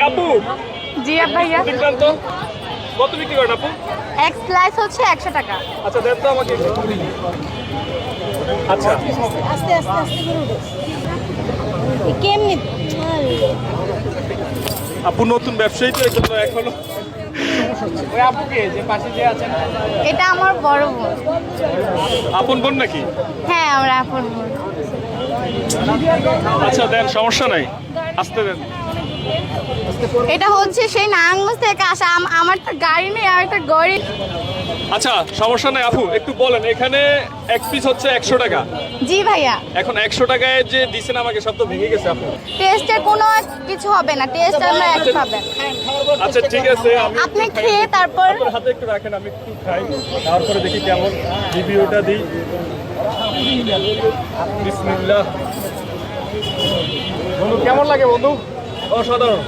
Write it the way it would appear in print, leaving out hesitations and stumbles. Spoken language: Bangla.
আপু জি ভাইয়া, দেখলাম তো কত বিক্রি করেন আপু? এক স্লাইস হচ্ছে 100 টাকা। আচ্ছা দেন তো আমাকে একটু। আচ্ছা আস্তে আস্তে আস্তে করে উঠে কেমনি আপু নতুন ব্যবসায়ী তো এই জন্য এখনো ওই আপুকে যে পাশে যে আছেন এটা আমার বড় বোন। আপন বোন নাকি? হ্যাঁ, আমরা আপন বোন। আচ্ছা দেন, সমস্যা নাই, আসতে দেন। এটা হচ্ছে সেই নারায়ণগঞ্জ থেকে আসা। আমার তো গাড়ি নেই, আমি তো গরিব। আচ্ছা সমস্যা নাই আপু, একটু বলেন এখানে এক পিস হচ্ছে 100 টাকা। জি ভাইয়া, এখন 100 টাকায় যে দিছেন আমাকে সব তো ভেঙে গেছে আপু। টেস্টের কোনো কিছু হবে না, টেস্ট আমরা এক পাবেন। আচ্ছা ঠিক আছে, আমি আপনি একটু খাই। খেয়ে তারপর আপনার হাতে একটু রাখেন, আমি একটু খাই, তারপরে দেখি কেমন রিভিউটা দিই। বিসমিল্লাহ। বন্ধু কেমন লাগে বন্ধু? অসাধারণ।